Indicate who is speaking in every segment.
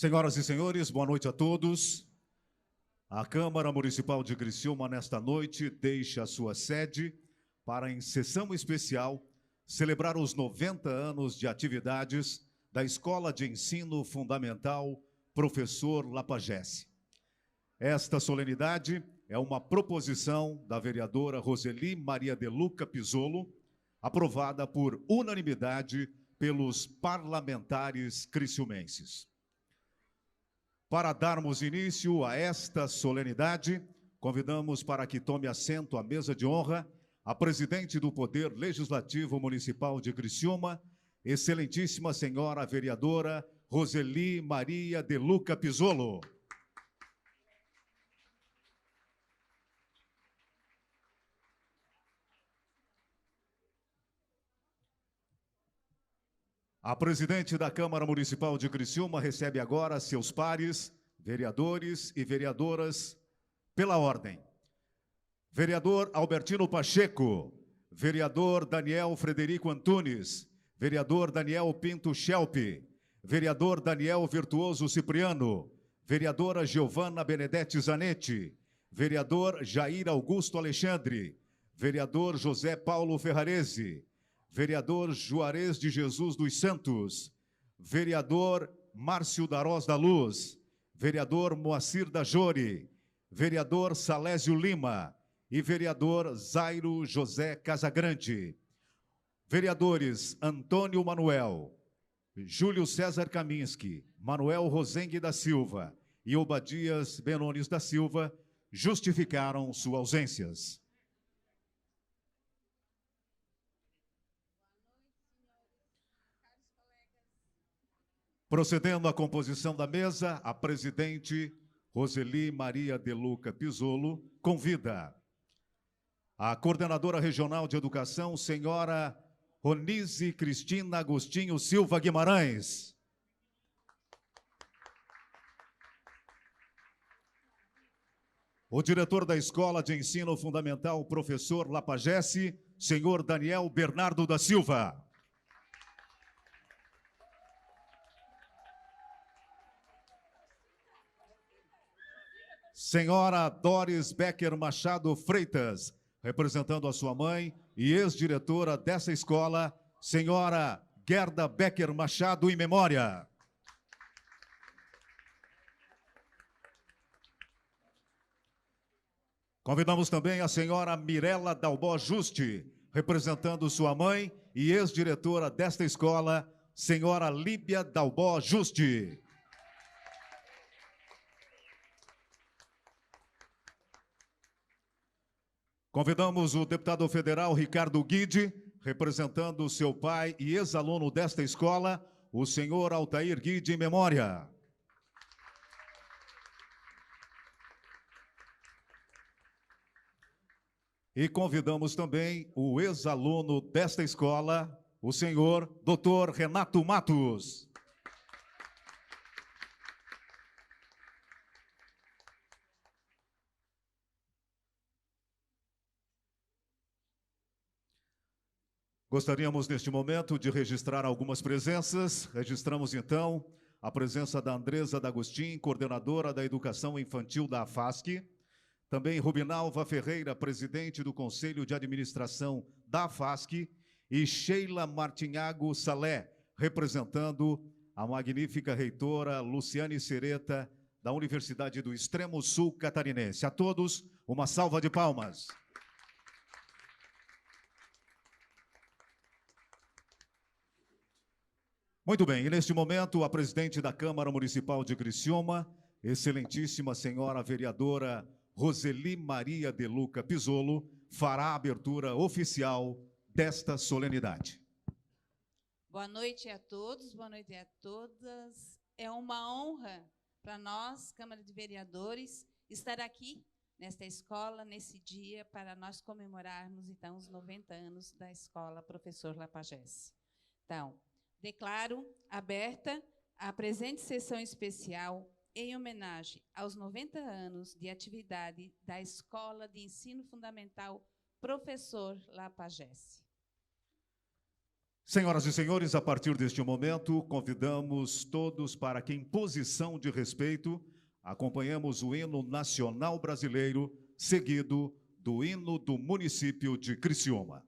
Speaker 1: Senhoras e senhores, boa noite a todos. A Câmara Municipal de Criciúma, nesta noite, deixa a sua sede para, em sessão especial, celebrar os 90 anos de atividades da Escola de Ensino Fundamental Professor Lapagesse. Esta solenidade é uma proposição da vereadora Roseli Maria de Luca Pizzolo, aprovada por unanimidade pelos parlamentares criciumenses. Para darmos início a esta solenidade, convidamos para que tome assento à mesa de honra a presidente do Poder Legislativo Municipal de Criciúma, excelentíssima senhora vereadora Roseli Maria de Luca Pizzolo. A presidente da Câmara Municipal de Criciúma recebe agora seus pares, vereadores e vereadoras, pela ordem. Vereador Albertino Pacheco, vereador Daniel Frederico Antunes, vereador Daniel Pinto Schelp, vereador Daniel Virtuoso Cipriano, vereadora Giovana Benedetti Zanetti, vereador Jair Augusto Alexandre, vereador José Paulo Ferrarese, vereador Juarez de Jesus dos Santos, vereador Márcio Darós da Luz, vereador Moacir da Jori, vereador Salésio Lima e vereador Zairo José Casagrande. Vereadores Antônio Manuel, Júlio César Kaminski, Manuel Rosengue da Silva e Obadias Benones da Silva justificaram suas ausências. Procedendo à composição da mesa, a presidente Roseli Maria de Luca Pizzolo convida a coordenadora regional de educação, senhora Ronise Cristina Agostinho Silva Guimarães. O diretor da Escola de Ensino Fundamental, professor Lapagesse, senhor Daniel Bernardo da Silva. Senhora Doris Becker Machado Freitas, representando a sua mãe e ex-diretora dessa escola, senhora Gerda Becker Machado, em memória. Convidamos também a senhora Mirela Dalbó Juste, representando sua mãe e ex-diretora desta escola, senhora Líbia Dalbó Juste. Convidamos o deputado federal Ricardo Guide, representando seu pai e ex-aluno desta escola, o senhor Altair Guide, em memória. E convidamos também o ex-aluno desta escola, o senhor Dr. Renato Matos. Gostaríamos, neste momento, de registrar algumas presenças. Registramos, então, a presença da Andresa D'Agostin, coordenadora da Educação Infantil da AFASC. Também Rubinalva Ferreira, presidente do Conselho de Administração da AFASC. E Sheila Martinhago Salé, representando a magnífica reitora Luciane Sereta, da Universidade do Extremo Sul Catarinense. A todos, uma salva de palmas. Muito bem, e neste momento a presidente da Câmara Municipal de Criciúma, excelentíssima senhora vereadora Roseli Maria de Luca Pizzolo, fará a abertura oficial desta solenidade.
Speaker 2: Boa noite a todos, boa noite a todas. É uma honra para nós, Câmara de Vereadores, estar aqui nesta escola, nesse dia, para nós comemorarmos, então, os 90 anos da Escola Professor Lapagesse. Então, declaro aberta a presente sessão especial em homenagem aos 90 anos de atividade da Escola de Ensino Fundamental Professor Lapagesse.
Speaker 1: Senhoras e senhores, a partir deste momento, convidamos todos para que, em posição de respeito, acompanhemos o hino nacional brasileiro, seguido do hino do município de Criciúma.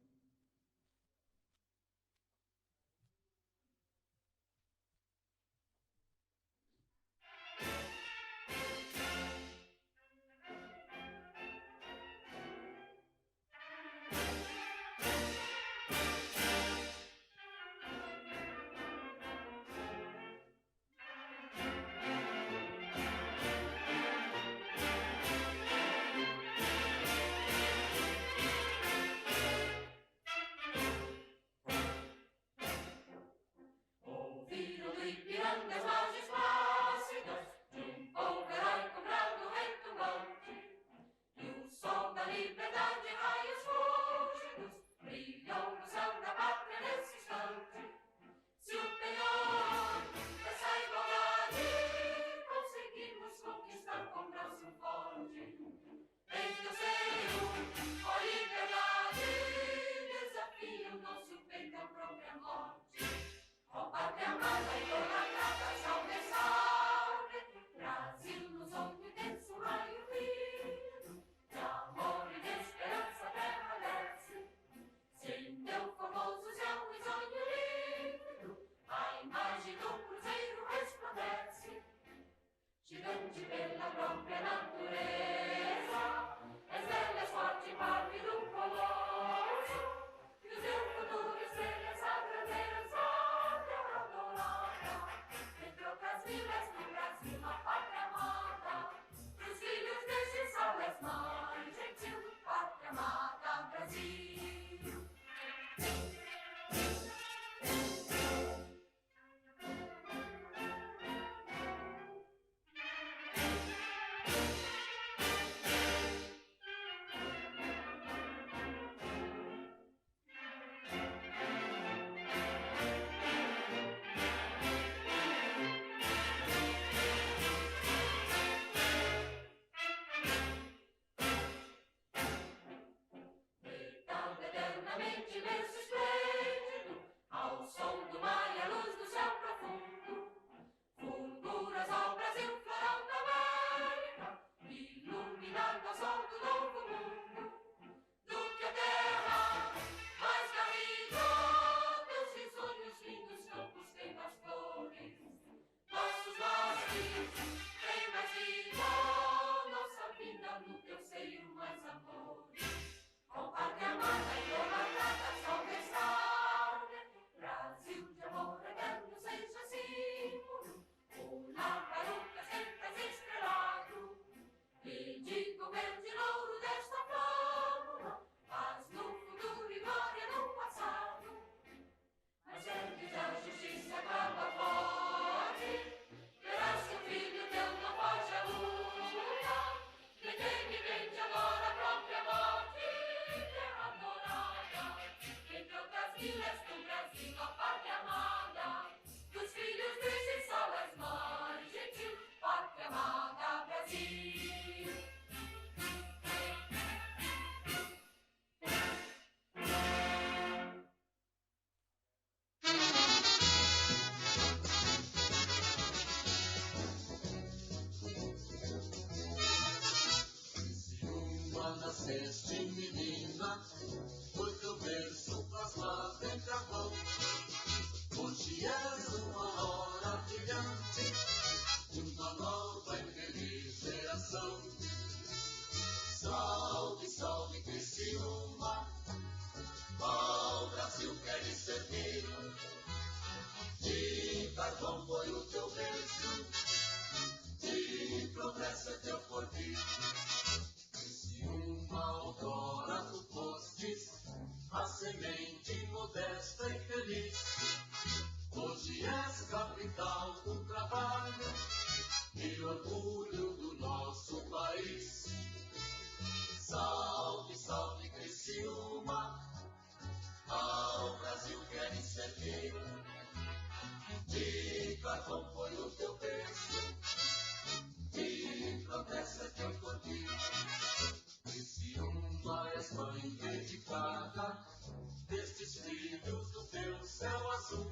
Speaker 3: sul.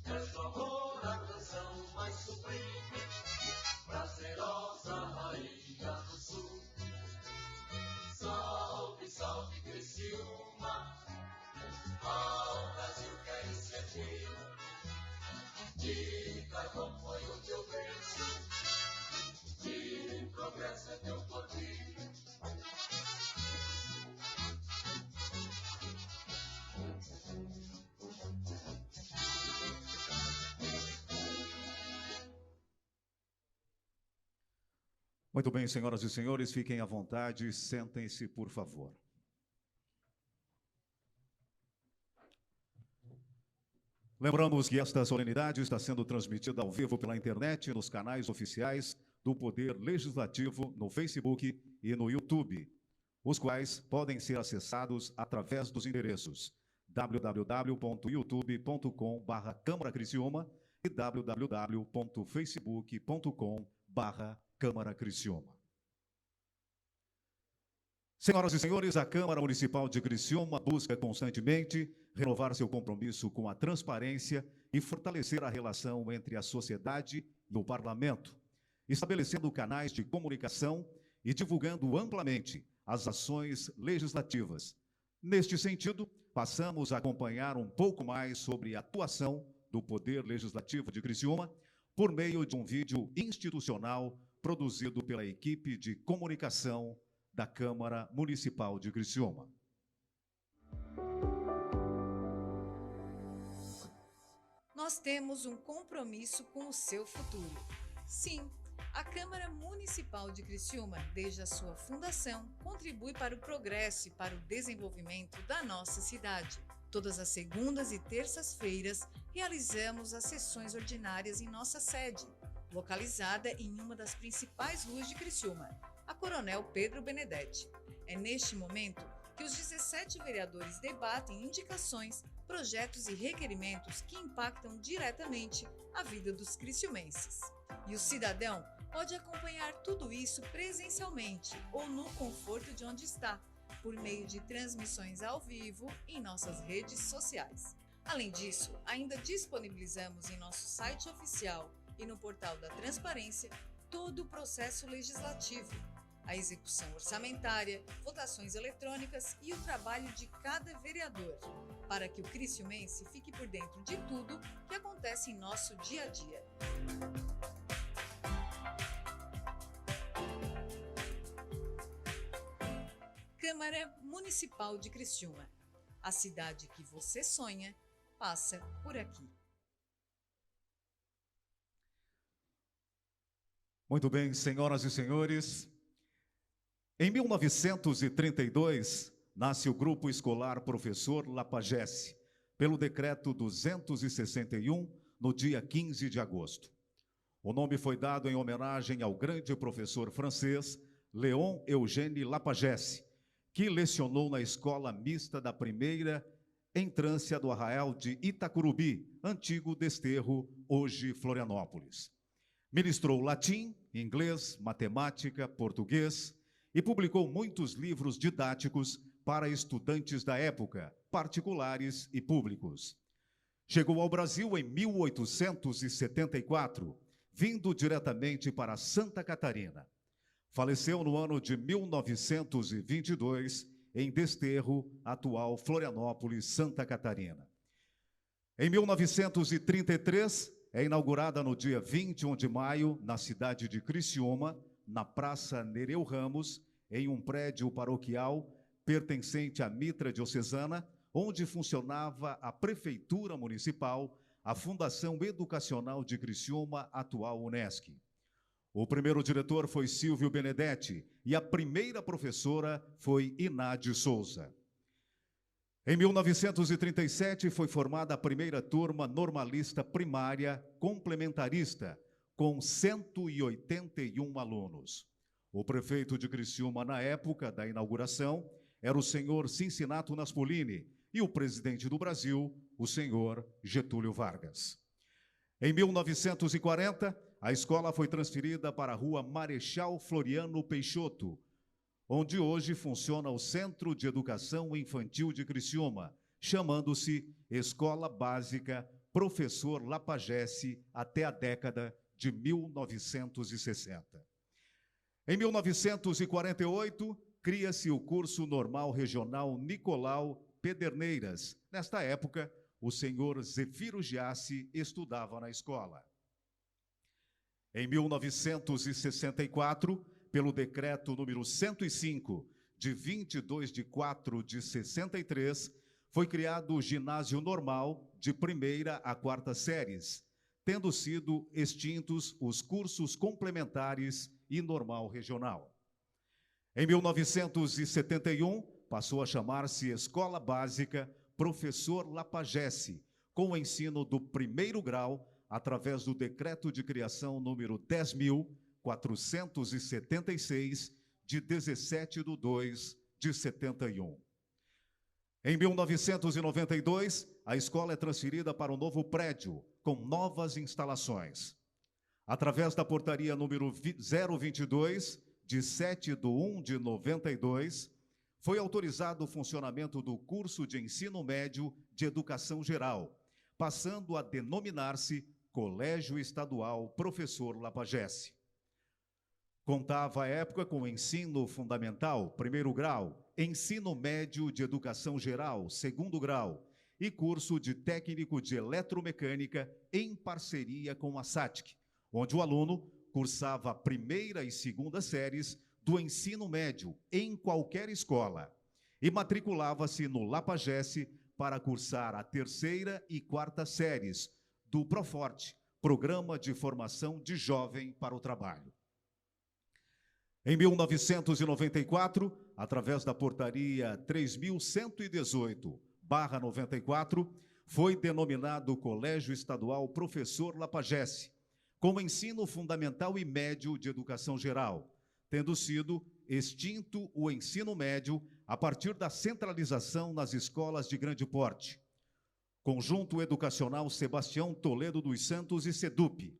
Speaker 3: És do amor a canção mais sublime, prazerosa rainha do sul. Salve, salve Criciúma, ao Brasil quero servir. Diga como foi o teu berço, de progresso é teu poder.
Speaker 1: Muito bem, senhoras e senhores, fiquem à vontade, sentem-se, por favor. Lembramos que esta solenidade está sendo transmitida ao vivo pela internet nos canais oficiais do Poder Legislativo no Facebook e no YouTube, os quais podem ser acessados através dos endereços www.youtube.com/Câmara Criciúma e www.facebook.com/Câmara Criciúma. Senhoras e senhores, a Câmara Municipal de Criciúma busca constantemente renovar seu compromisso com a transparência e fortalecer a relação entre a sociedade e o parlamento, estabelecendo canais de comunicação e divulgando amplamente as ações legislativas. Neste sentido, passamos a acompanhar um pouco mais sobre a atuação do Poder Legislativo de Criciúma por meio de um vídeo institucional produzido pela equipe de comunicação da Câmara Municipal de Criciúma.
Speaker 4: Nós temos um compromisso com o seu futuro. Sim, a Câmara Municipal de Criciúma, desde a sua fundação, contribui para o progresso e para o desenvolvimento da nossa cidade. Todas as segundas e terças-feiras, realizamos as sessões ordinárias em nossa sede, localizada em uma das principais ruas de Criciúma, a Coronel Pedro Benedetti. É neste momento que os 17 vereadores debatem indicações, projetos e requerimentos que impactam diretamente a vida dos criciumenses. E o cidadão pode acompanhar tudo isso presencialmente ou no conforto de onde está, por meio de transmissões ao vivo em nossas redes sociais. Além disso, ainda disponibilizamos em nosso site oficial e no portal da Transparência todo o processo legislativo, a execução orçamentária, votações eletrônicas e o trabalho de cada vereador, para que o criciumense fique por dentro de tudo que acontece em nosso dia a dia. Câmara Municipal de Criciúma. A cidade que você sonha passa por aqui.
Speaker 1: Muito bem, senhoras e senhores. Em 1932, nasce o Grupo Escolar Professor Lapagesse, pelo Decreto 261, no dia 15 de agosto. O nome foi dado em homenagem ao grande professor francês Léon Eugène Lapagesse, que lecionou na Escola Mista da Primeira Entrância do Arraial de Itacurubi, antigo Desterro, hoje Florianópolis. Ministrou latim, inglês, matemática, português e publicou muitos livros didáticos para estudantes da época, particulares e públicos. Chegou ao Brasil em 1874, vindo diretamente para Santa Catarina. Faleceu no ano de 1922, em Desterro, atual Florianópolis, Santa Catarina. Em 1933, é inaugurada no dia 21 de maio, na cidade de Criciúma, na Praça Nereu Ramos, em um prédio paroquial pertencente à Mitra Diocesana, onde funcionava a Prefeitura Municipal, a Fundação Educacional de Criciúma, atual Unesc. O primeiro diretor foi Silvio Benedetti e a primeira professora foi Inádio Souza. Em 1937, foi formada a primeira turma normalista primária complementarista, com 181 alunos. O prefeito de Criciúma, na época da inauguração, era o senhor Cincinato Naspolini e o presidente do Brasil, o senhor Getúlio Vargas. Em 1940, a escola foi transferida para a Rua Marechal Floriano Peixoto, onde hoje funciona o Centro de Educação Infantil de Criciúma, chamando-se Escola Básica Professor Lapagesse até a década de 1960. Em 1948, cria-se o Curso Normal Regional Nicolau Pederneiras. Nesta época, o senhor Zefiro Giassi estudava na escola. Em 1964, pelo decreto número 105, de 22 de 4 de 63, foi criado o Ginásio Normal de primeira a quarta séries, tendo sido extintos os cursos complementares e normal regional. Em 1971, passou a chamar-se Escola Básica Professor Lapagesse, com o ensino do primeiro grau, através do decreto de criação número 10.476, de 17/2 de 71. Em 1992, a escola é transferida para um novo prédio, com novas instalações. Através da portaria número 022, de 7/1 de 92, foi autorizado o funcionamento do curso de ensino médio de educação geral, passando a denominar-se Colégio Estadual Professor Lapagesse. Contava à época com ensino fundamental, primeiro grau, ensino médio de educação geral, segundo grau, e curso de técnico de eletromecânica em parceria com a SATIC, onde o aluno cursava a primeira e segunda séries do ensino médio em qualquer escola e matriculava-se no Lapagesse para cursar a terceira e quarta séries do Proforte, Programa de Formação de Jovem para o Trabalho. Em 1994, através da portaria 3.118/94, foi denominado Colégio Estadual Professor Lapagesse, com ensino fundamental e médio de educação geral, tendo sido extinto o ensino médio a partir da centralização nas escolas de grande porte. Conjunto Educacional Sebastião Toledo dos Santos e SEDUP.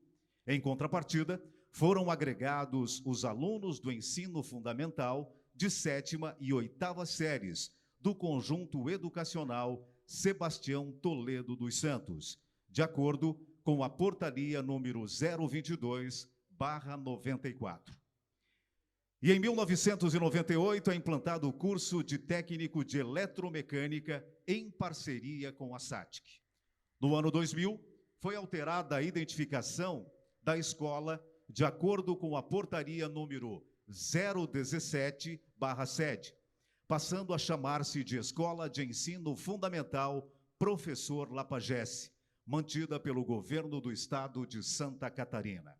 Speaker 1: Em contrapartida, foram agregados os alunos do ensino fundamental de 7ª e 8ª séries do Conjunto Educacional Sebastião Toledo dos Santos, de acordo com a portaria número 022/94. E em 1998 é implantado o curso de técnico de eletromecânica em parceria com a SATIC. No ano 2000, foi alterada a identificação da escola de acordo com a portaria número 017/7, passando a chamar-se de Escola de Ensino Fundamental Professor Lapagesse, mantida pelo governo do estado de Santa Catarina.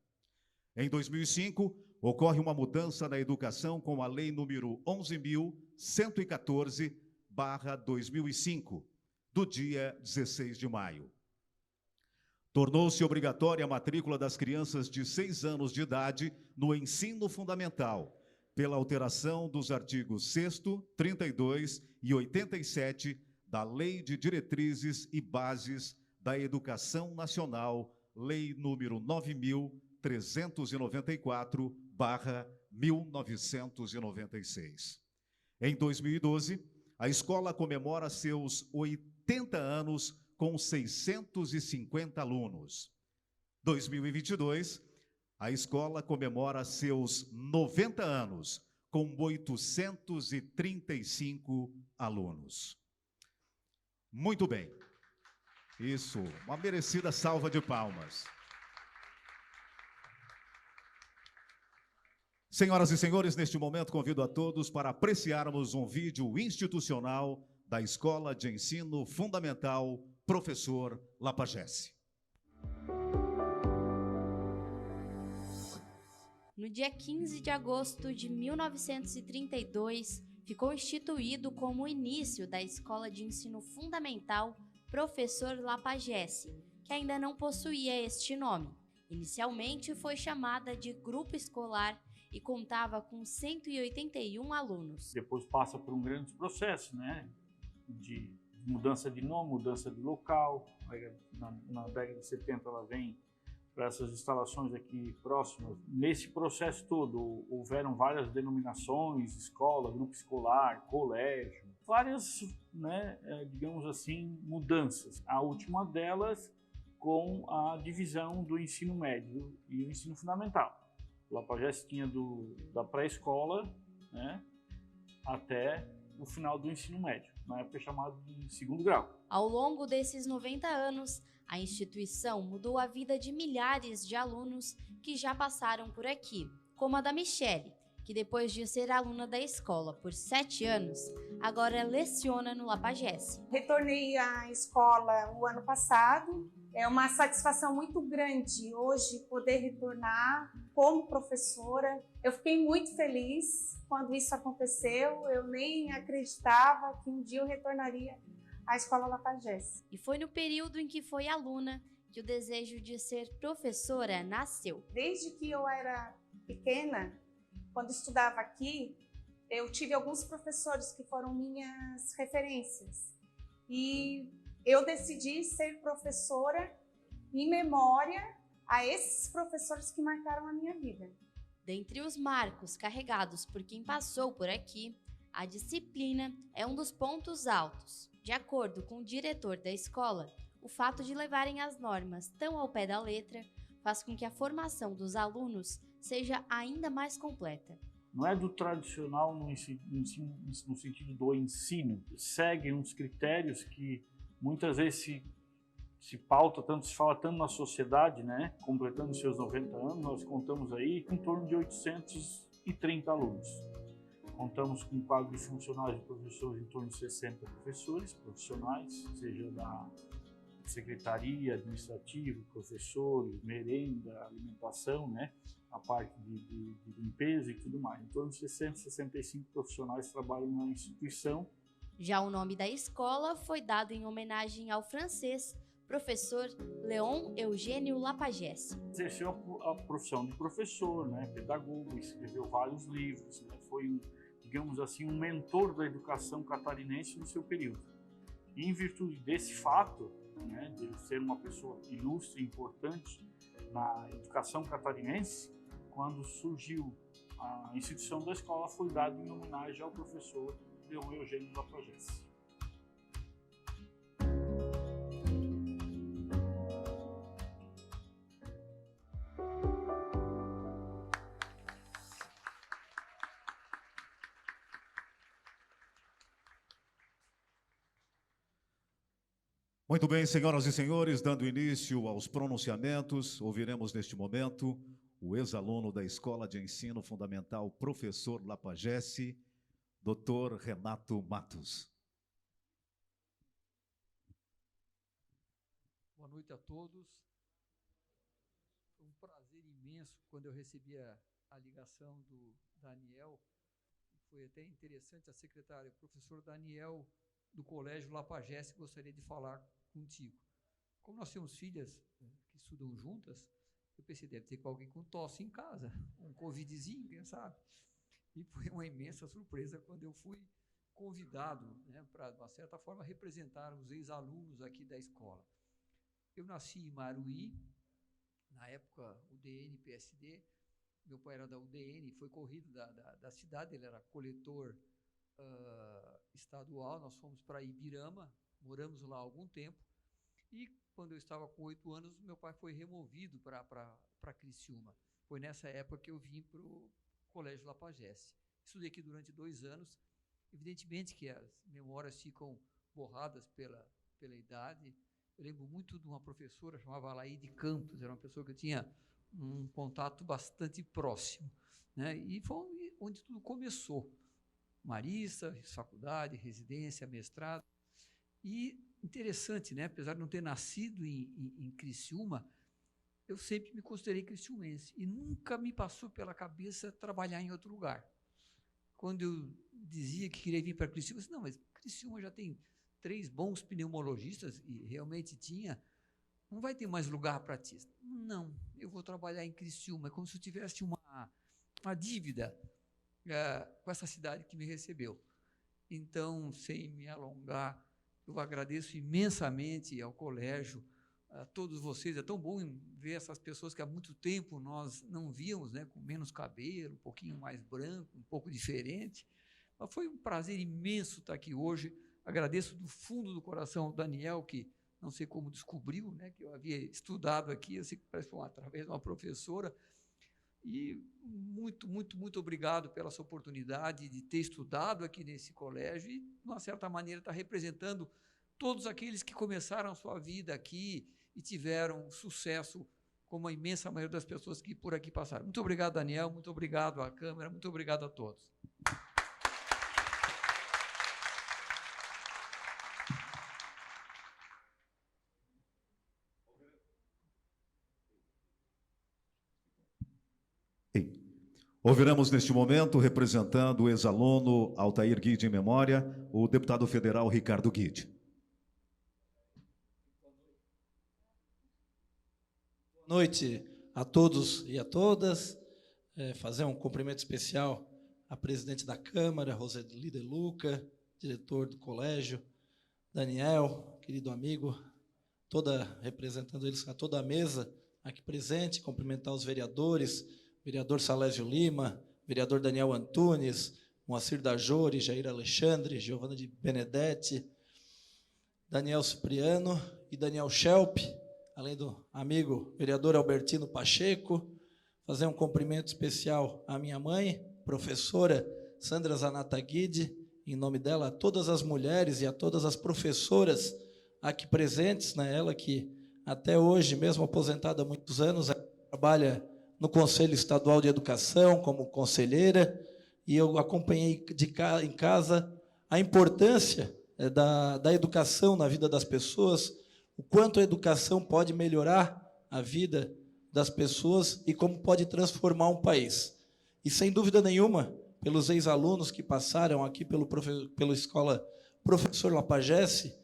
Speaker 1: Em 2005, ocorre uma mudança na educação com a lei número 11.114/2005, do dia 16 de maio. Tornou-se obrigatória a matrícula das crianças de 6 anos de idade no ensino fundamental, pela alteração dos artigos 6º, 32 e 87 da Lei de Diretrizes e Bases da Educação Nacional, Lei número 9.394/1996. Em 2012, a escola comemora seus 80 anos com 650 alunos. 2022, a escola comemora seus 90 anos com 835 alunos. Muito bem. Isso, uma merecida salva de palmas. Senhoras e senhores, neste momento convido a todos para apreciarmos um vídeo institucional da Escola de Ensino Fundamental Professor Lapagesse.
Speaker 5: No dia 15 de agosto de 1932, ficou instituído como o início da Escola de Ensino Fundamental Professor Lapagesse, que ainda não possuía este nome. Inicialmente foi chamada de Grupo Escolar e contava com 181 alunos.
Speaker 6: Depois passa por um grande processo, né, de mudança de nome, mudança de local. Na década de 70 ela vem para essas instalações aqui próximas. Nesse processo todo houveram várias denominações, escola, grupo escolar, colégio, várias, né, digamos assim, mudanças. A última delas com a divisão do ensino médio e o ensino fundamental. O Lapagesse tinha da pré-escola, né, até o final do ensino médio, na época chamado de segundo grau.
Speaker 5: Ao longo desses 90 anos, a instituição mudou a vida de milhares de alunos que já passaram por aqui, como a da Michele, que depois de ser aluna da escola por 7 anos, agora leciona no Lapagesse.
Speaker 7: Retornei à escola o ano passado. É uma satisfação muito grande hoje poder retornar como professora. Eu fiquei muito feliz quando isso aconteceu. Eu nem acreditava que um dia eu retornaria à escola Lapagesse.
Speaker 5: E foi no período em que foi aluna que o desejo de ser professora nasceu.
Speaker 7: Desde que eu era pequena, quando estudava aqui, eu tive alguns professores que foram minhas referências. E eu decidi ser professora em memória a esses professores que marcaram a minha vida.
Speaker 5: Dentre os marcos carregados por quem passou por aqui, a disciplina é um dos pontos altos. De acordo com o diretor da escola, o fato de levarem as normas tão ao pé da letra faz com que a formação dos alunos seja ainda mais completa.
Speaker 6: Não é do tradicional no sentido do ensino. Seguem uns critérios que muitas vezes se pauta tanto, se fala tanto na sociedade, né? Completando seus 90 anos, nós contamos aí em torno de 830 alunos. Contamos com um quadro de funcionários e professores em torno de 60 professores profissionais, seja da secretaria, administrativo, professores, merenda, alimentação, né? A parte de limpeza e tudo mais. Em torno de 60, 65 profissionais trabalham na instituição.
Speaker 5: Já o nome da escola foi dado em homenagem ao francês professor Léon Eugênio Lapagesse.
Speaker 6: Exerceu a profissão de professor, né? Pedagogo, escreveu vários livros, né? Foi, digamos assim, um mentor da educação catarinense no seu período. E em virtude desse fato, né, de ele ser uma pessoa ilustre e importante na educação catarinense, quando surgiu a instituição da escola, foi dado em homenagem ao professor Léon Eugênio Lapagesse.
Speaker 1: Muito bem, senhoras e senhores, dando início aos pronunciamentos, ouviremos neste momento o ex-aluno da Escola de Ensino Fundamental, professor Lapagesse, Dr. Renato Matos.
Speaker 8: Boa noite a todos. Foi um prazer imenso quando eu recebi a ligação do Daniel. Foi até interessante, a secretária, o professor Daniel, do Colégio Lapagesse, gostaria de falar contigo. Como nós temos filhas que estudam juntas, eu pensei, deve ter alguém com tosse em casa, um covidzinho, quem sabe? E foi uma imensa surpresa quando eu fui convidado, né, para, de uma certa forma, representar os ex-alunos aqui da escola. Eu nasci em Maruí, na época UDN, PSD, meu pai era da UDN, foi corrido da cidade, ele era coletor estadual, nós fomos para Ibirama, moramos lá há algum tempo, e quando eu estava com 8 anos, meu pai foi removido para Criciúma. Foi nessa época que eu vim para o Colégio Lapagesse. Estudei aqui durante 2 anos, evidentemente que as memórias ficam borradas pela idade. Eu lembro muito de uma professora, chamava Alaide Campos, era uma pessoa que eu tinha um contato bastante próximo, né? E foi onde tudo começou. Marista, faculdade, residência, mestrado. E interessante, né? Apesar de não ter nascido em Criciúma, eu sempre me considerei criciumense e nunca me passou pela cabeça trabalhar em outro lugar. Quando eu dizia que queria vir para Criciúma, eu disse, não, mas Criciúma já tem 3 bons pneumologistas, e realmente tinha, não vai ter mais lugar para ti. Não, eu vou trabalhar em Criciúma, é como se eu tivesse uma dívida com essa cidade que me recebeu. Então, sem me alongar, eu agradeço imensamente ao colégio, a todos vocês. É tão bom ver essas pessoas que há muito tempo nós não víamos, né, com menos cabelo, um pouquinho mais branco, um pouco diferente, Mas foi um prazer imenso estar aqui hoje. Agradeço do fundo do coração ao Daniel, que não sei como descobriu, né, que eu havia estudado aqui, eu sei que parece que foi através de uma professora. E muito, muito, muito obrigado pela sua oportunidade de ter estudado aqui nesse colégio e, de uma certa maneira, estar representando todos aqueles que começaram a sua vida aqui e tiveram sucesso, como a imensa maioria das pessoas que por aqui passaram. Muito obrigado, Daniel, muito obrigado à Câmara, muito obrigado a todos.
Speaker 1: Ouviremos neste momento, representando o ex-aluno Altair Guide em memória, o deputado federal Ricardo Guide.
Speaker 9: Boa noite a todos e a todas. Fazer um cumprimento especial à presidente da Câmara, Roseli De Luca, diretor do colégio, Daniel, querido amigo, representando eles a toda a mesa aqui presente, cumprimentar os vereadores, vereador Salésio Lima, vereador Daniel Antunes, Moacir Dajori, Jair Alexandre, Giovana de Benedetti, Daniel Cipriano e Daniel Schelp, além do amigo vereador Albertino Pacheco. Fazer um cumprimento especial à minha mãe, professora Sandra Zanata Guide, em nome dela, a todas as mulheres e a todas as professoras aqui presentes, né? Ela que até hoje, mesmo aposentada há muitos anos, trabalha no Conselho Estadual de Educação como conselheira, e eu acompanhei em casa a importância da educação na vida das pessoas, o quanto a educação pode melhorar a vida das pessoas e como pode transformar um país. E, sem dúvida nenhuma, pelos ex-alunos que passaram aqui pela escola Professor Lapagesse,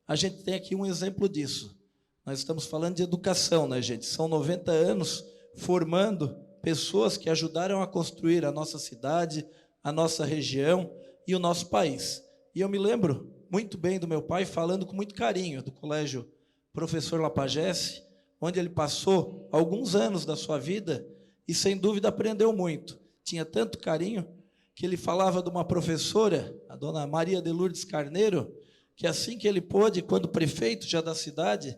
Speaker 9: a gente tem aqui um exemplo disso. Nós estamos falando de educação, né, gente? São 90 anos formando pessoas que ajudaram a construir a nossa cidade, a nossa região e o nosso país. E eu me lembro muito bem do meu pai falando com muito carinho do colégio Professor Lapagesse, onde ele passou alguns anos da sua vida e, sem dúvida, aprendeu muito. Tinha tanto carinho que ele falava de uma professora, a dona Maria de Lourdes Carneiro, que assim que ele pôde, quando prefeito já da cidade,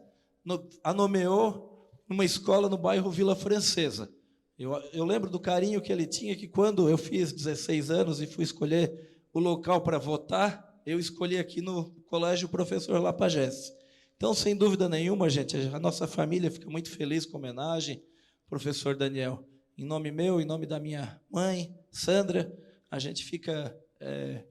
Speaker 9: a nomeou numa escola no bairro Vila Francesa. Eu lembro do carinho que ele tinha, que quando eu fiz 16 anos e fui escolher o local para votar, eu escolhi aqui no Colégio Professor Lapagesse. Então, sem dúvida nenhuma, gente, a nossa família fica muito feliz com a homenagem, professor Daniel. Em nome meu, em nome da minha mãe, Sandra, a gente fica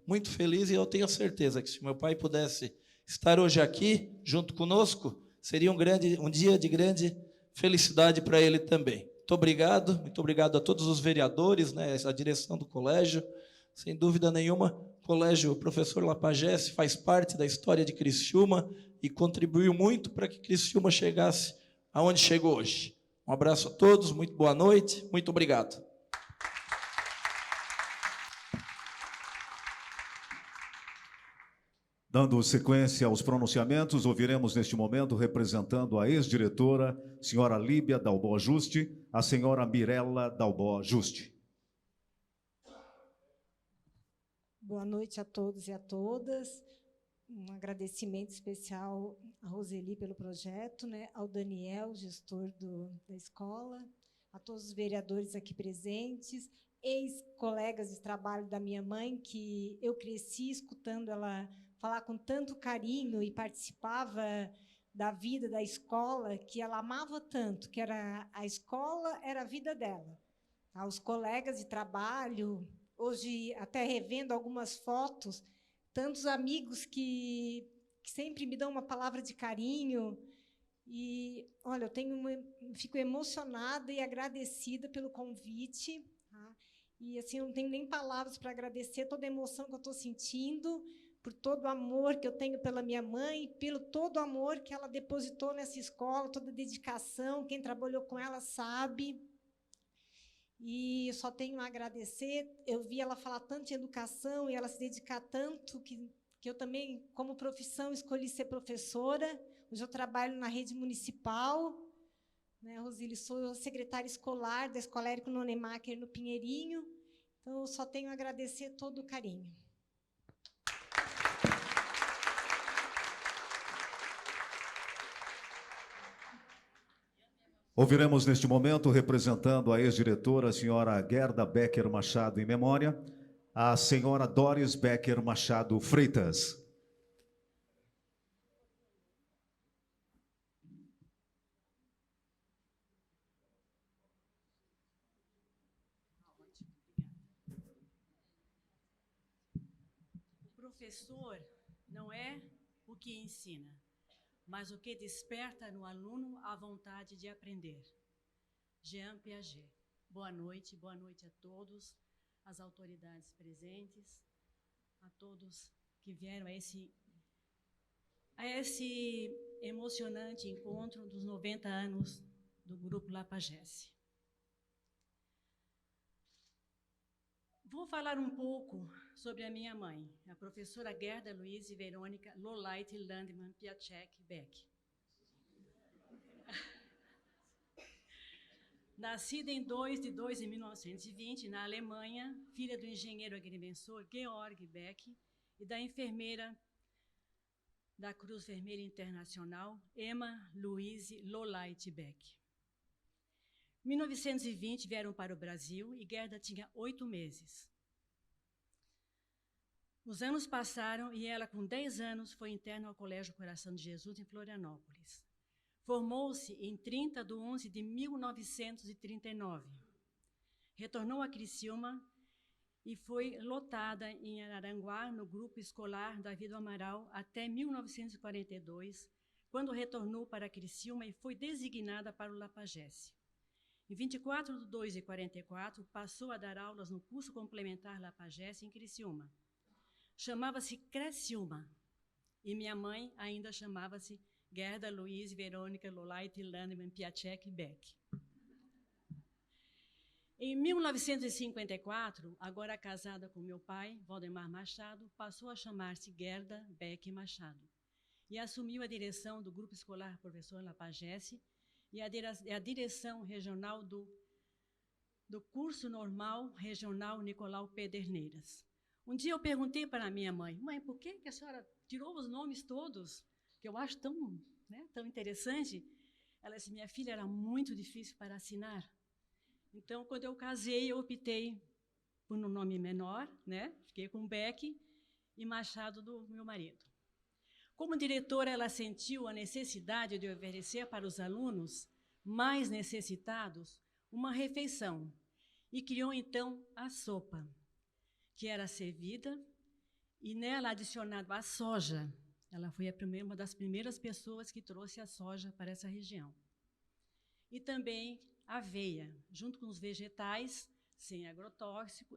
Speaker 9: muito feliz, e eu tenho certeza que se meu pai pudesse estar hoje aqui, junto conosco, seria um dia de grande felicidade para ele também. Muito obrigado a todos os vereadores, né, a direção do colégio. Sem dúvida nenhuma, o colégio Professor Lapagesse faz parte da história de Criciúma e contribuiu muito para que Criciúma chegasse aonde chegou hoje. Um abraço a todos, muito boa noite, muito obrigado.
Speaker 1: Dando sequência aos pronunciamentos, ouviremos neste momento, representando a ex-diretora, senhora Líbia Dalbó Juste, a senhora Mirella Dalbó Juste.
Speaker 10: Boa noite a todos e a todas. Um agradecimento especial à Roseli pelo projeto, né, ao Daniel, gestor da escola, a todos os vereadores aqui presentes, ex-colegas de trabalho da minha mãe, que eu cresci escutando ela falar com tanto carinho e participava da vida da escola, que ela amava tanto, que a escola era a vida dela. Aos colegas de trabalho, hoje até revendo algumas fotos, tantos amigos que sempre me dão uma palavra de carinho. E, olha, fico emocionada e agradecida pelo convite. Tá? E, assim, eu não tenho nem palavras para agradecer toda a emoção que eu estou sentindo, por todo o amor que eu tenho pela minha mãe, pelo todo o amor que ela depositou nessa escola, toda a dedicação, quem trabalhou com ela sabe. E eu só tenho a agradecer. Eu vi ela falar tanto de educação e ela se dedicar tanto, que eu também, como profissão, escolhi ser professora. Hoje eu trabalho na rede municipal, né, Roseli, sou secretária escolar da Escola Érico Nonemacher no Pinheirinho. Então, eu só tenho a agradecer todo o carinho.
Speaker 1: Ouviremos neste momento, representando a ex-diretora, a senhora Gerda Becker Machado, em memória, a senhora Doris Becker Machado Freitas.
Speaker 11: O professor não é o que ensina, mas o que desperta no aluno a vontade de aprender. Jean Piaget. Boa noite a todos, as autoridades presentes, a todos que vieram a esse emocionante encontro dos 90 anos do Grupo Lapagesse. Vou falar um pouco sobre a minha mãe, a professora Gerda Luiz Verônica Lolaite Landmann Piaczek Beck. Nascida em 2 de 2 de 1920, na Alemanha, filha do engenheiro agrimensor Georg Beck e da enfermeira da Cruz Vermelha Internacional, Emma Louise Lolaite Beck. Em 1920, vieram para o Brasil e Gerda tinha 8 meses. Os anos passaram e ela, com 10 anos, foi interna ao Colégio Coração de Jesus, em Florianópolis. Formou-se em 30 de 11 de 1939. Retornou a Criciúma e foi lotada em Araranguá, no grupo escolar Davi do Amaral, até 1942, quando retornou para Criciúma e foi designada para o Lapagesse. Em 24 de 2 de 44, passou a dar aulas no curso complementar Lapagesse em Criciúma. Chamava-se Criciúma, e minha mãe ainda chamava-se Gerda Luiz Verônica Lolaite Landmann Piaczek Beck. Em 1954, agora casada com meu pai, Valdemar Machado, passou a chamar-se Gerda Beck Machado e assumiu a direção do Grupo Escolar Professor Lapagesse e a direção regional do Curso Normal Regional Nicolau Pederneiras. Um dia eu perguntei para a minha mãe, por que a senhora tirou os nomes todos, que eu acho tão interessante? Ela disse, minha filha, era muito difícil para assinar. Então, quando eu casei, eu optei por um nome menor, fiquei com Beck e Machado do meu marido. Como diretora, ela sentiu a necessidade de oferecer para os alunos mais necessitados uma refeição e criou, então, a sopa, que era servida e nela adicionado a soja. Ela foi uma das primeiras pessoas que trouxe a soja para essa região. E também aveia, junto com os vegetais, sem agrotóxico,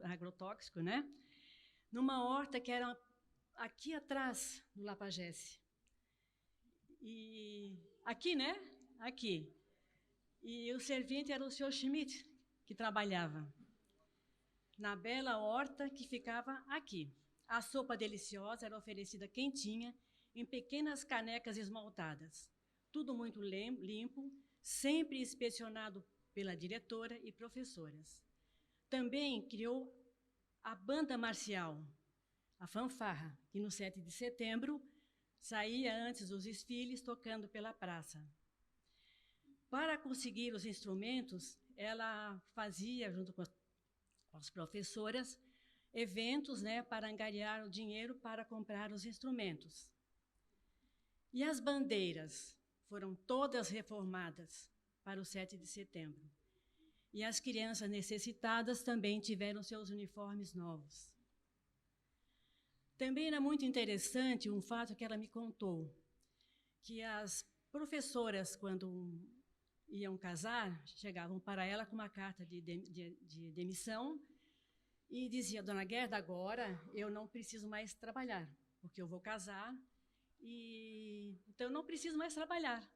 Speaker 11: numa horta que era aqui atrás do Lapagesse. E aqui, Aqui. E o servente era o senhor Schmidt, que trabalhava na bela horta que ficava aqui. A sopa deliciosa era oferecida quentinha, em pequenas canecas esmaltadas. Tudo muito limpo, sempre inspecionado pela diretora e professoras. Também criou a banda marcial, a fanfarra, que no 7 de setembro saía antes dos desfiles tocando pela praça. Para conseguir os instrumentos, ela fazia, junto com as professoras, eventos para angariar o dinheiro para comprar os instrumentos. E as bandeiras foram todas reformadas para o 7 de setembro. E as crianças necessitadas também tiveram seus uniformes novos. Também era muito interessante um fato que ela me contou, que as professoras, quando iam casar, chegavam para ela com uma carta de demissão e dizia, dona Gerda, agora eu não preciso mais trabalhar, porque eu vou casar, então eu não preciso mais trabalhar.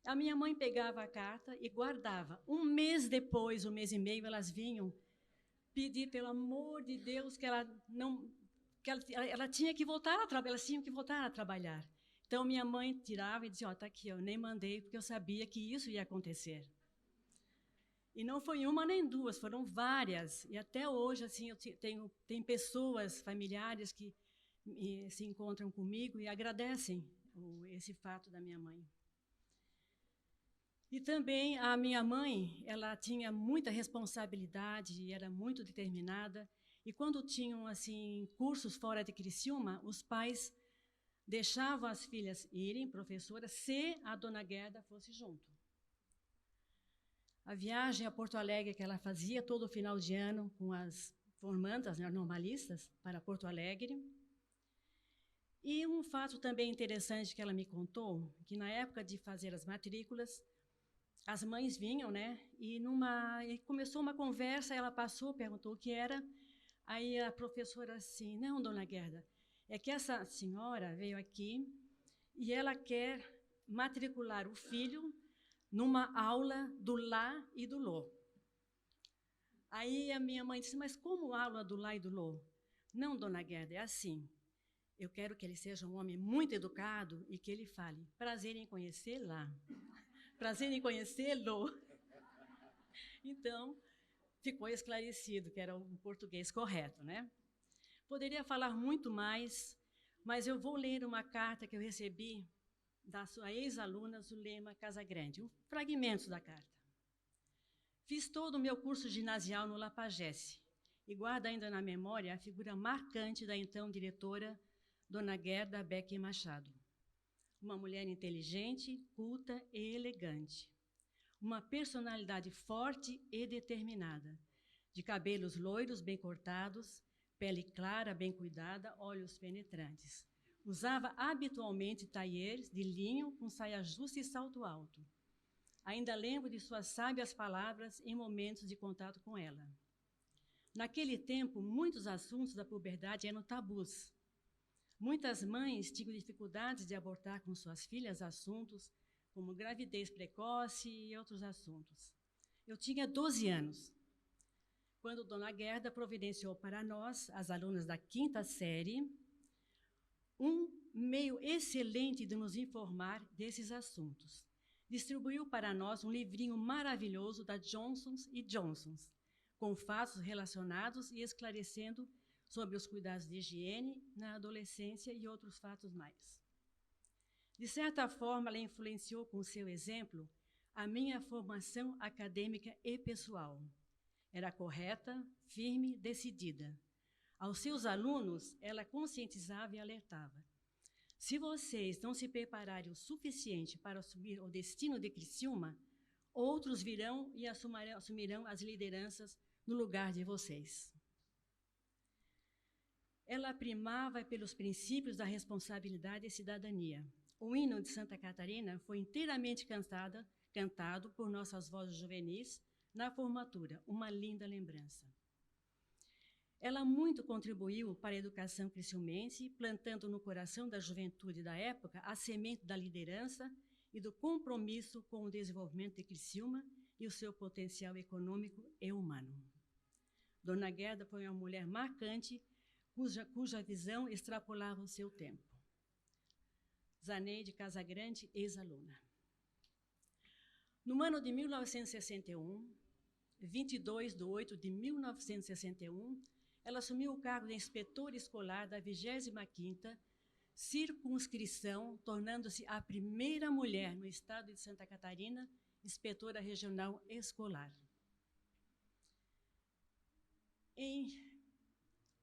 Speaker 11: A minha mãe pegava a carta e guardava. Um mês depois, um mês e meio, elas vinham pedir, pelo amor de Deus, que ela tinha que voltar a trabalhar, elas tinham que voltar a trabalhar. Então, minha mãe tirava e dizia, está aqui, eu nem mandei, porque eu sabia que isso ia acontecer. E não foi uma nem duas, foram várias. E até hoje, assim, tem pessoas, familiares, que se encontram comigo e agradecem esse fato da minha mãe. E também a minha mãe, ela tinha muita responsabilidade e era muito determinada. E quando tinham assim cursos fora de Criciúma, os pais deixavam as filhas irem, professora, se a dona Gerda fosse junto. A viagem a Porto Alegre que ela fazia todo final de ano com as formandas, né, normalistas, para Porto Alegre. E um fato também interessante que ela me contou, que na época de fazer as matrículas, as mães vinham, né? E começou uma conversa, ela passou, perguntou o que era. Aí a professora assim, não, dona Gerda, é que essa senhora veio aqui e ela quer matricular o filho numa aula do lá e do lô. Aí a minha mãe disse, mas como aula do lá e do lô? Não, dona Gerda, é assim. Eu quero que ele seja um homem muito educado e que ele fale, prazer em conhecê-la. Prazer em conhecê-lo. Então, ficou esclarecido que era o português correto, né? Poderia falar muito mais, mas eu vou ler uma carta que eu recebi da sua ex-aluna Zulema Casagrande, um fragmento da carta. Fiz todo o meu curso ginasial no Lapagesse e guardo ainda na memória a figura marcante da então diretora, Dona Gerda Beck Machado. Uma mulher inteligente, culta e elegante. Uma personalidade forte e determinada, de cabelos loiros bem cortados, pele clara, bem cuidada, olhos penetrantes. Usava habitualmente tailleurs de linho com saia justa e salto alto. Ainda lembro de suas sábias palavras em momentos de contato com ela. Naquele tempo, muitos assuntos da puberdade eram tabus. Muitas mães tinham dificuldades de abordar com suas filhas assuntos como gravidez precoce e outros assuntos. Eu tinha 12 anos, quando Dona Gerda providenciou para nós, as alunas da 5ª série, um meio excelente de nos informar desses assuntos. Distribuiu para nós um livrinho maravilhoso da Johnsons & Johnsons, com fatos relacionados e esclarecendo sobre os cuidados de higiene na adolescência e outros fatos mais. De certa forma, ela influenciou com seu exemplo a minha formação acadêmica e pessoal. Era correta, firme, decidida. Aos seus alunos, ela conscientizava e alertava. Se vocês não se prepararem o suficiente para assumir o destino de Criciúma, outros virão e assumirão as lideranças no lugar de vocês. Ela primava pelos princípios da responsabilidade e cidadania. O hino de Santa Catarina foi inteiramente cantado por nossas vozes juvenis na formatura, uma linda lembrança. Ela muito contribuiu para a educação criciumense, plantando no coração da juventude da época a semente da liderança e do compromisso com o desenvolvimento de Criciúma e o seu potencial econômico e humano. Dona Gerda foi uma mulher marcante, cuja visão extrapolava o seu tempo. Zaneide Casagrande, ex-aluna. No ano de 1961, 22 de 8 de 1961, ela assumiu o cargo de inspetora escolar da 25ª circunscrição, tornando-se a primeira mulher no estado de Santa Catarina, inspetora regional escolar. Em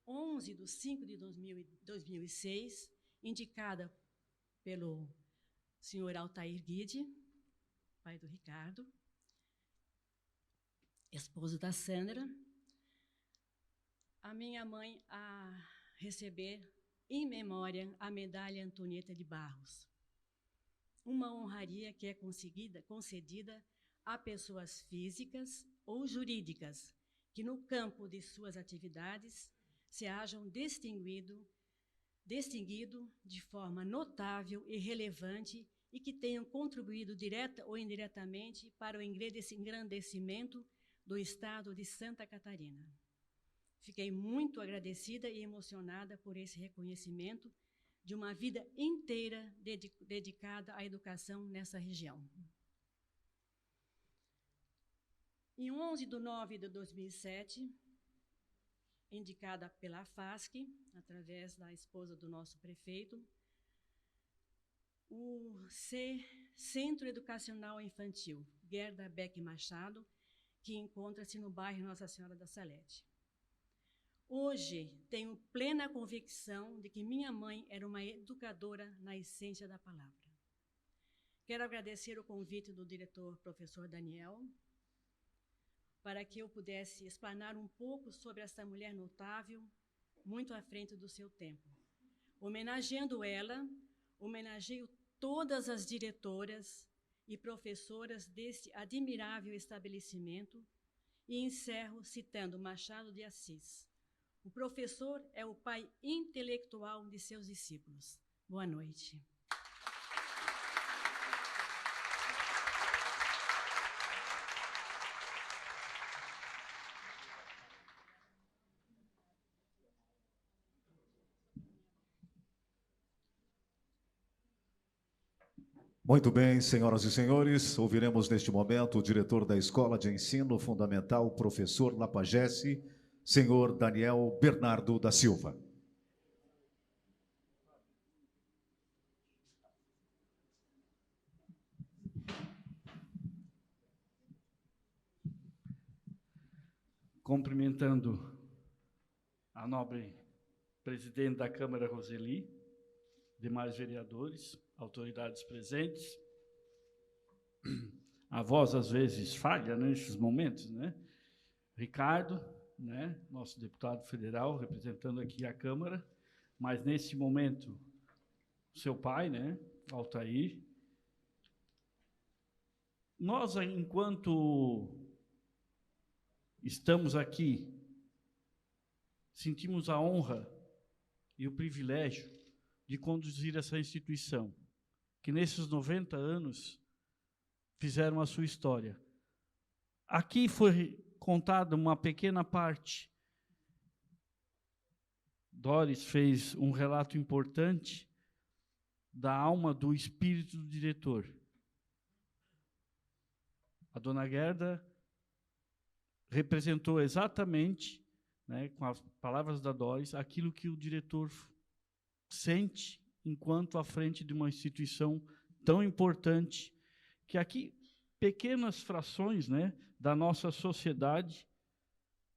Speaker 11: 11 de 5 de 2006, indicada pelo senhor Altair Guide, pai do Ricardo, esposo da Sandra, a minha mãe a receber, em memória, a medalha Antonieta de Barros. Uma honraria que é concedida a pessoas físicas ou jurídicas que, no campo de suas atividades, se hajam distinguido de forma notável e relevante e que tenham contribuído direta ou indiretamente para o engrandecimento do estado de Santa Catarina. Fiquei muito agradecida e emocionada por esse reconhecimento de uma vida inteira dedicada à educação nessa região. Em 11 de 9 de 2007, indicada pela FASC, através da esposa do nosso prefeito, o Centro Educacional Infantil Gerda Beck Machado, que encontra-se no bairro Nossa Senhora da Salete. Hoje, tenho plena convicção de que minha mãe era uma educadora na essência da palavra. Quero agradecer o convite do diretor, professor Daniel, para que eu pudesse explanar um pouco sobre esta mulher notável, muito à frente do seu tempo. Homenageando ela, homenageio todas as diretoras e professoras deste admirável estabelecimento e encerro citando Machado de Assis. O professor é o pai intelectual de seus discípulos. Boa noite.
Speaker 1: Muito bem, senhoras e senhores, ouviremos neste momento o diretor da Escola de Ensino Fundamental, professor Lapagesse, senhor Daniel Bernardo da Silva.
Speaker 6: Cumprimentando a nobre presidente da Câmara, Roseli, demais vereadores, autoridades presentes. A voz, às vezes, falha nesses momentos, né? Ricardo, né? Nosso deputado federal, representando aqui a Câmara, mas, nesse momento, seu pai, né? Altair. Nós, enquanto estamos aqui, sentimos a honra e o privilégio de conduzir essa instituição, que nesses 90 anos fizeram a sua história. Aqui foi contada uma pequena parte. Doris fez um relato importante da alma do espírito do diretor. A dona Gerda representou exatamente, né, com as palavras da Doris, aquilo que o diretor sente enquanto à frente de uma instituição tão importante, que aqui pequenas frações, né, da nossa sociedade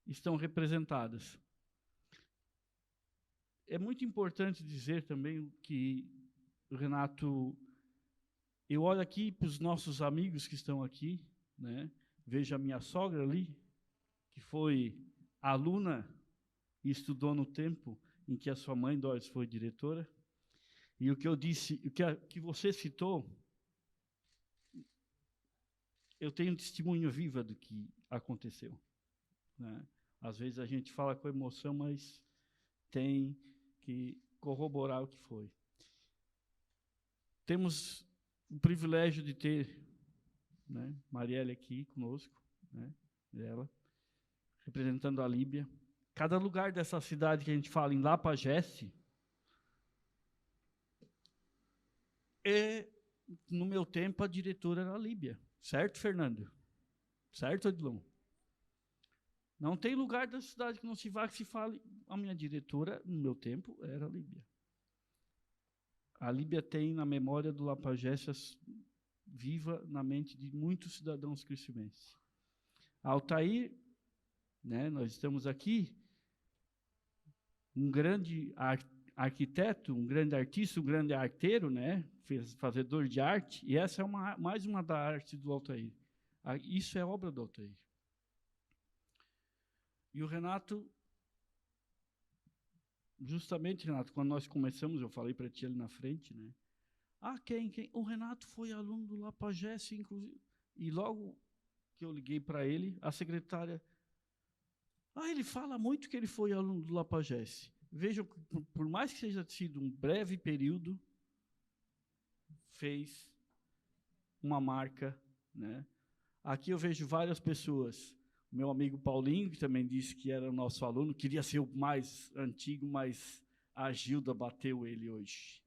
Speaker 6: estão representadas. É muito importante dizer também que, Renato, eu olho aqui para os nossos amigos que estão aqui, né, vejo a minha sogra ali, que foi aluna e estudou no tempo em que a sua mãe, Doris, foi diretora. E o que eu disse, o que você citou, eu tenho testemunho viva do que aconteceu, né? Às vezes a gente fala com emoção, mas tem que corroborar o que foi. Temos o privilégio de ter, né, Marielle aqui conosco, né, ela, representando a Líbia. Cada lugar dessa cidade que a gente fala em Lapagesse, no meu tempo, a diretora era a Líbia. Certo, Fernando? Certo, Edilon? Não tem lugar da cidade que não se vá que se fale. A minha diretora, no meu tempo, era a Líbia. A Líbia tem na memória do Lapagesse viva na mente de muitos cidadãos criciumenses. Altair, né, nós estamos aqui, um grande arquiteto, um grande artista, um grande arteiro, né, fazedor de arte, e essa é mais uma da arte do Altair. Isso é obra do Altair. E o Renato, justamente, Renato, quando nós começamos, eu falei para ti ali na frente, né? Quem? O Renato foi aluno do Lapagesse, inclusive. E logo que eu liguei para ele, a secretária, ele fala muito que ele foi aluno do Lapagesse. Vejam, por mais que seja sido um breve período, fez uma marca, né? Aqui eu vejo várias pessoas. Meu amigo Paulinho, que também disse que era nosso aluno, queria ser o mais antigo, mas a Gilda bateu ele hoje.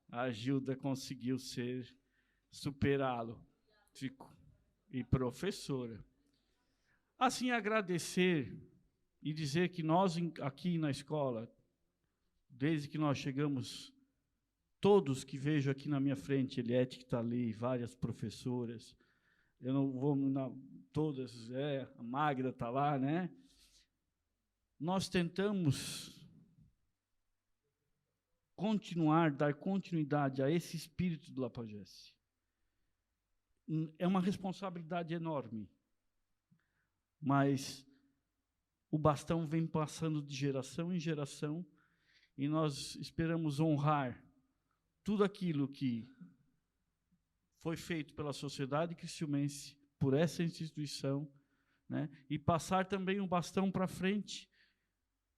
Speaker 6: A Gilda conseguiu superá-lo. E professora. Assim, agradecer e dizer que nós, aqui na escola, desde que nós chegamos todos que vejo aqui na minha frente, Eliette que está ali, várias professoras, eu não vou, todas, a Magda está lá, né? Nós tentamos dar continuidade a esse espírito do Lapagesse. É uma responsabilidade enorme, mas o bastão vem passando de geração em geração e nós esperamos honrar tudo aquilo que foi feito pela sociedade criciumense, por essa instituição, né, e passar também o bastão para frente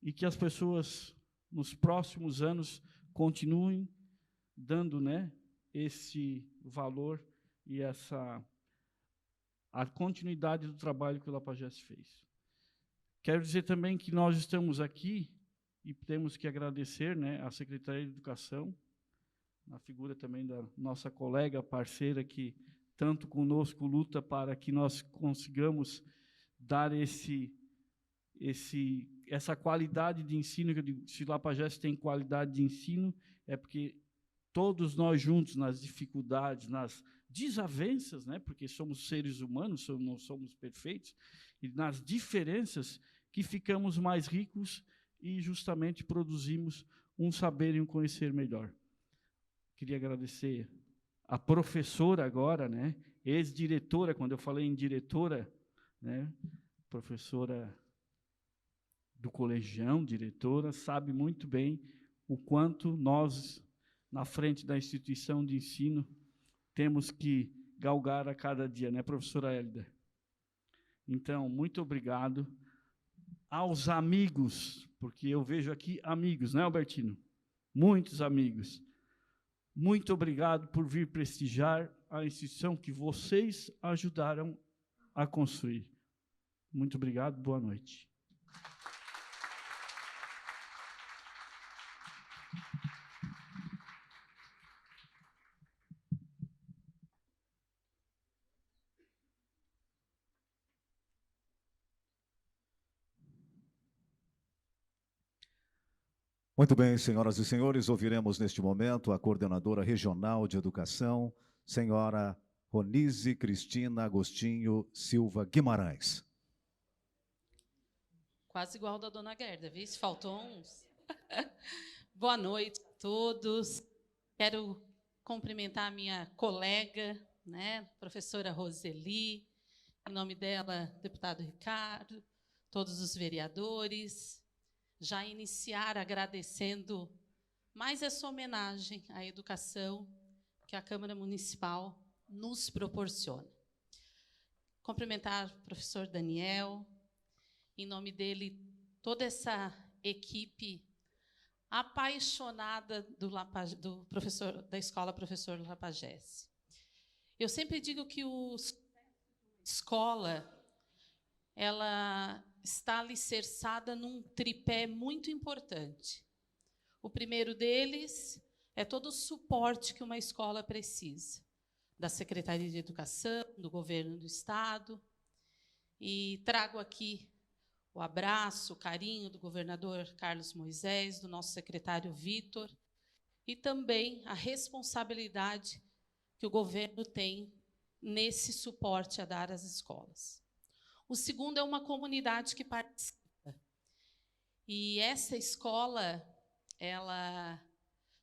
Speaker 6: e que as pessoas, nos próximos anos, continuem dando, né, esse valor e a continuidade do trabalho que o Lapagesse fez. Quero dizer também que nós estamos aqui e temos que agradecer, né, à Secretaria de Educação, na figura também da nossa colega, parceira, que tanto conosco luta para que nós consigamos dar essa qualidade de ensino. Que eu digo, se o Lapagesse tem qualidade de ensino, é porque todos nós juntos, nas dificuldades, nas desavenças, né, porque somos seres humanos, não somos perfeitos, e nas diferenças que ficamos mais ricos e justamente produzimos um saber e um conhecer melhor. Queria agradecer a professora agora, né, ex-diretora, quando eu falei em diretora, né, professora do colegião, diretora, sabe muito bem o quanto nós, na frente da instituição de ensino, temos que galgar a cada dia, né, professora Hélida? Então, muito obrigado aos amigos, porque eu vejo aqui amigos, né, Albertino? Muitos amigos. Muito obrigado por vir prestigiar a instituição que vocês ajudaram a construir. Muito obrigado, boa noite.
Speaker 1: Muito bem, senhoras e senhores, ouviremos neste momento a coordenadora regional de educação, senhora Ronise Cristina Agostinho Silva Guimarães.
Speaker 12: Quase igual da dona Gerda, viu? Faltou uns. Boa noite a todos. Quero cumprimentar a minha colega, né, professora Roseli, em nome dela, deputado Ricardo, todos os vereadores. Já iniciar agradecendo mais essa homenagem à educação que a Câmara Municipal nos proporciona. Cumprimentar o professor Daniel, em nome dele, toda essa equipe apaixonada do professor da escola Professor Lapagesse. Eu sempre digo que a escola, ela está alicerçada num tripé muito importante. O primeiro deles é todo o suporte que uma escola precisa, da Secretaria de Educação, do Governo do Estado, e trago aqui o abraço, o carinho do governador Carlos Moisés, do nosso secretário Vitor, e também a responsabilidade que o governo tem nesse suporte a dar às escolas. O segundo é uma comunidade que participa. E essa escola,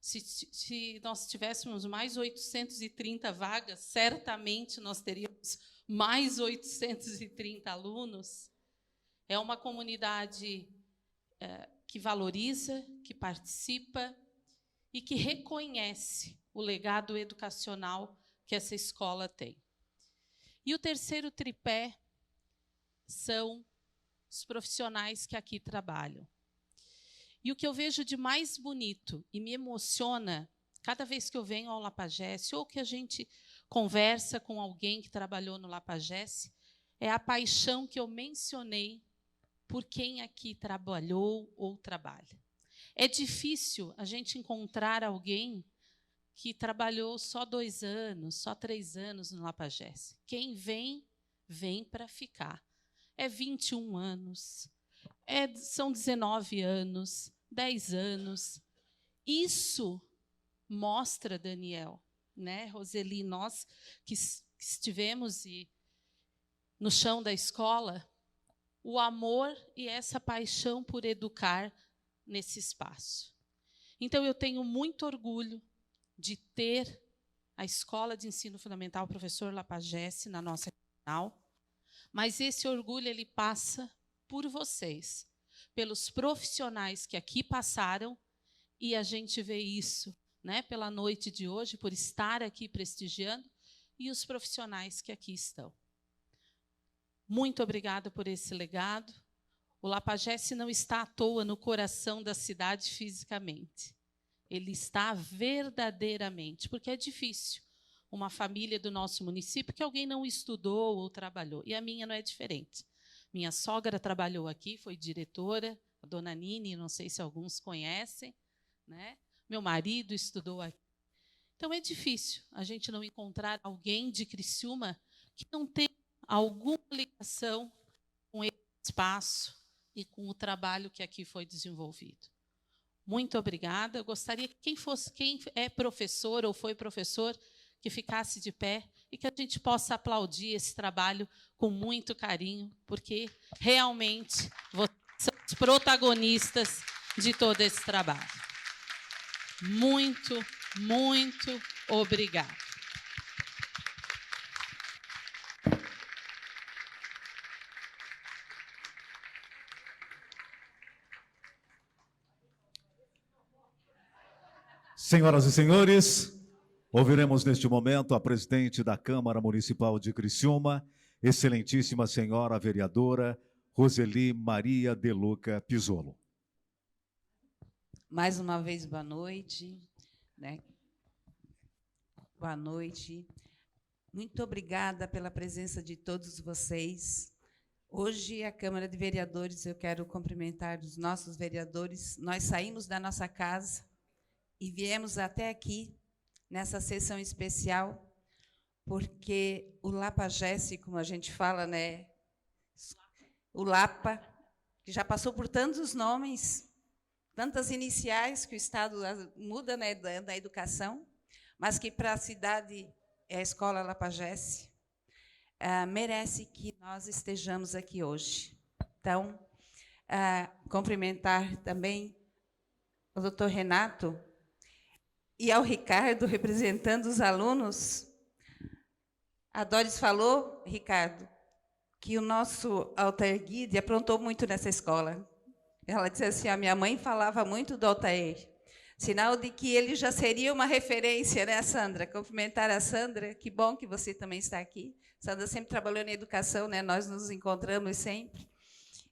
Speaker 12: se nós tivéssemos mais 830 vagas, certamente nós teríamos mais 830 alunos. É uma comunidade que valoriza, que participa e que reconhece o legado educacional que essa escola tem. E o terceiro tripé são os profissionais que aqui trabalham. E o que eu vejo de mais bonito e me emociona cada vez que eu venho ao Lapagesse ou que a gente conversa com alguém que trabalhou no Lapagesse, é a paixão que eu mencionei por quem aqui trabalhou ou trabalha. É difícil a gente encontrar alguém que trabalhou só 2 anos, só 3 anos no Lapagesse. Quem vem, vem para ficar. É 21 anos, são 19 anos, 10 anos. Isso mostra, Daniel, né, Roseli, nós que estivemos no chão da escola, o amor e essa paixão por educar nesse espaço. Então, eu tenho muito orgulho de ter a Escola de Ensino Fundamental Professor Lapagesse na nossa regional, mas esse orgulho ele passa por vocês, pelos profissionais que aqui passaram, e a gente vê isso, né, pela noite de hoje, por estar aqui prestigiando, e os profissionais que aqui estão. Muito obrigada por esse legado. O Lapagesse não está à toa no coração da cidade fisicamente. Ele está verdadeiramente, porque é difícil uma família do nosso município que alguém não estudou ou trabalhou. E a minha não é diferente. Minha sogra trabalhou aqui, foi diretora, a dona Nini, não sei se alguns conhecem, né? Meu marido estudou aqui. Então, é difícil a gente não encontrar alguém de Criciúma que não tem alguma ligação com esse espaço e com o trabalho que aqui foi desenvolvido. Muito obrigada. Eu gostaria que quem é professor ou foi professor, que ficasse de pé e que a gente possa aplaudir esse trabalho com muito carinho, porque realmente vocês são os protagonistas de todo esse trabalho. Muito, muito obrigada.
Speaker 1: Senhoras e senhores, ouviremos neste momento a presidente da Câmara Municipal de Criciúma, excelentíssima senhora vereadora Roseli Maria de Luca Pizzolo.
Speaker 2: Mais uma vez, boa noite, né? Boa noite. Muito obrigada pela presença de todos vocês. Hoje, a Câmara de Vereadores, eu quero cumprimentar os nossos vereadores. Nós saímos da nossa casa e viemos até aqui, nessa sessão especial, porque o Lapagesse, como a gente fala, né? O Lapa, que já passou por tantos nomes, tantas iniciais que o Estado muda, né, da educação, mas que para a cidade é a Escola Lapagesse, merece que nós estejamos aqui hoje. Então, cumprimentar também o doutor Renato e ao Ricardo, representando os alunos. A Doris falou, Ricardo, que o nosso Altair Guide aprontou muito nessa escola. Ela disse assim, a minha mãe falava muito do Altair, sinal de que ele já seria uma referência, né, Sandra? Cumprimentar a Sandra, que bom que você também está aqui. Sandra sempre trabalhou na educação, né? Nós nos encontramos sempre.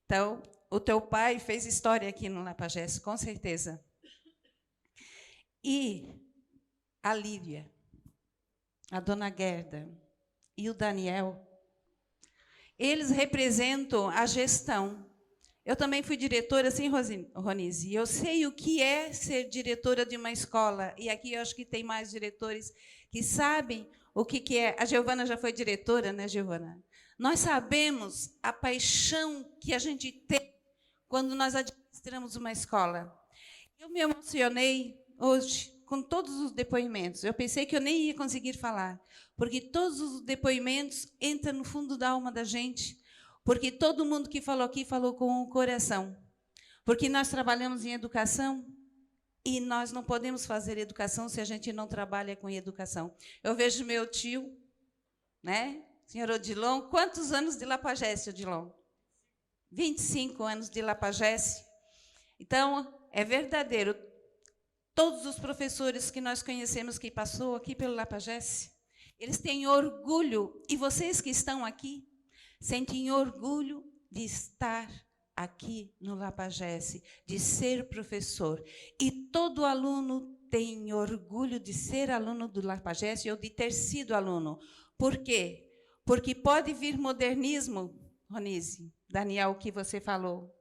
Speaker 2: Então, o teu pai fez história aqui no Lapagesse, com certeza. E a Lívia, a dona Gerda e o Daniel, eles representam a gestão. Eu também fui diretora, assim, Ronise, eu sei o que é ser diretora de uma escola, e aqui eu acho que tem mais diretores que sabem o que é. A Giovana já foi diretora, né, Giovana? Nós sabemos a paixão que a gente tem quando nós administramos uma escola. Eu me emocionei hoje com todos os depoimentos. Eu pensei que eu nem ia conseguir falar, porque todos os depoimentos entram no fundo da alma da gente, porque todo mundo que falou aqui falou com o coração. Porque nós trabalhamos em educação e nós não podemos fazer educação se a gente não trabalha com educação. Eu vejo meu tio, né, senhor Odilon. Quantos anos de Lapagesse, Odilon? 25 anos de Lapagesse. Então, é verdadeiro. Todos os professores que nós conhecemos que passou aqui pelo Lapagesse, eles têm orgulho, e vocês que estão aqui, sentem orgulho de estar aqui no Lapagesse, de ser professor. E todo aluno tem orgulho de ser aluno do Lapagesse ou de ter sido aluno. Por quê? Porque pode vir modernismo, Ronise, Daniel, o que você falou,